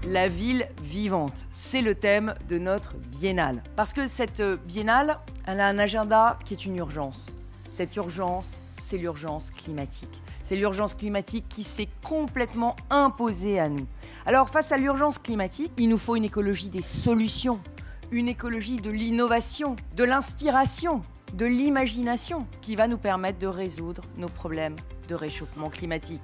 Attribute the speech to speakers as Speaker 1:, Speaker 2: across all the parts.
Speaker 1: la ville vivante. C'est le thème de notre biennale. Parce que cette biennale, elle a un agenda qui est une urgence. Cette urgence, c'est l'urgence climatique. C'est l'urgence climatique qui s'est complètement imposée à nous. Alors face à l'urgence climatique, il nous faut une écologie des solutions, une écologie de l'innovation, de l'inspiration, de l'imagination qui va nous permettre de résoudre nos problèmes de réchauffement climatique.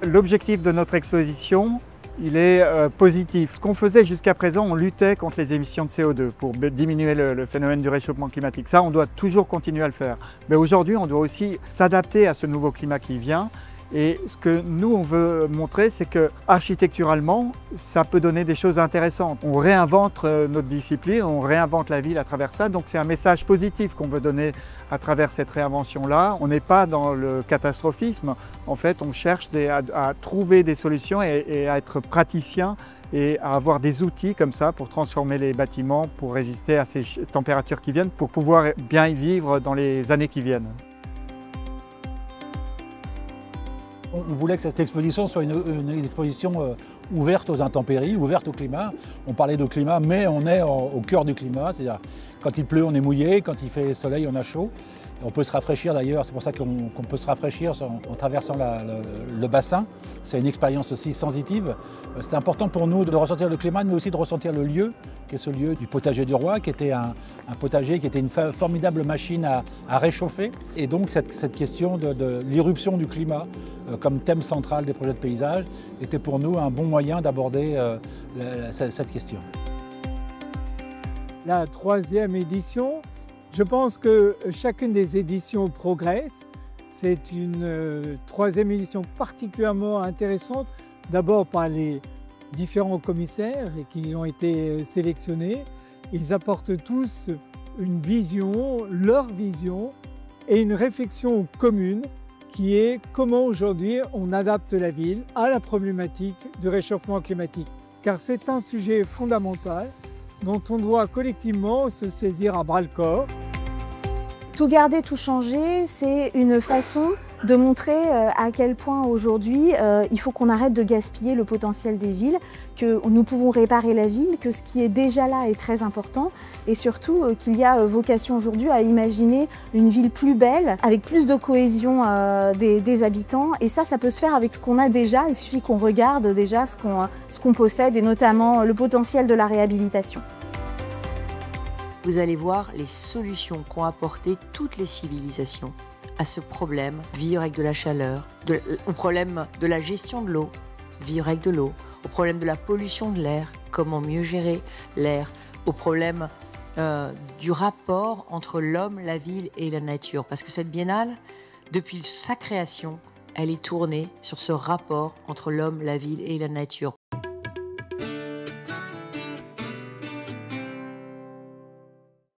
Speaker 2: L'objectif de notre exposition, il est positif. Ce qu'on faisait jusqu'à présent, on luttait contre les émissions de CO2 pour diminuer le phénomène du réchauffement climatique. Ça, on doit toujours continuer à le faire. Mais aujourd'hui, on doit aussi s'adapter à ce nouveau climat qui vient. Et ce que nous, on veut montrer, c'est que architecturalement, ça peut donner des choses intéressantes. On réinvente notre discipline, on réinvente la ville à travers ça. Donc c'est un message positif qu'on veut donner à travers cette réinvention-là. On n'est pas dans le catastrophisme. En fait, on cherche à trouver des solutions et à être praticien et à avoir des outils comme ça pour transformer les bâtiments, pour résister à ces températures qui viennent, pour pouvoir bien y vivre dans les années qui viennent.
Speaker 3: On voulait que cette exposition soit une exposition ouverte aux intempéries, ouverte au climat. On parlait de climat, mais on est au cœur du climat, c'est-à-dire quand il pleut, on est mouillé, quand il fait soleil, on a chaud. On peut se rafraîchir d'ailleurs, c'est pour ça qu'on peut se rafraîchir en traversant le bassin. C'est une expérience aussi sensitive. C'est important pour nous de ressentir le climat, mais aussi de ressentir le lieu, qui est ce lieu du potager du roi, qui était un potager, qui était une formidable machine à réchauffer. Et donc cette question de l'irruption du climat comme thème central des projets de paysage était pour nous un bon moyen d'aborder cette question.
Speaker 4: La 3e édition, je pense que chacune des éditions progresse. C'est une 3e édition particulièrement intéressante, d'abord par les différents commissaires qui ont été sélectionnés. Ils apportent tous une vision, leur vision et une réflexion commune qui est comment aujourd'hui on adapte la ville à la problématique du réchauffement climatique. Car c'est un sujet fondamental dont on doit collectivement se saisir à bras-le-corps.
Speaker 5: Tout garder, tout changer, c'est une façon de montrer à quel point aujourd'hui il faut qu'on arrête de gaspiller le potentiel des villes, que nous pouvons réparer la ville, que ce qui est déjà là est très important et surtout qu'il y a vocation aujourd'hui à imaginer une ville plus belle, avec plus de cohésion des habitants et ça peut se faire avec ce qu'on a déjà, il suffit qu'on regarde déjà ce qu'on possède et notamment le potentiel de la réhabilitation.
Speaker 1: Vous allez voir les solutions qu'ont apportées toutes les civilisations à ce problème, vivre avec de la chaleur, au problème de la gestion de l'eau, vivre avec de l'eau, au problème de la pollution de l'air, comment mieux gérer l'air, au problème du rapport entre l'homme, la ville et la nature. Parce que cette biennale, depuis sa création, elle est tournée sur ce rapport entre l'homme, la ville et la nature.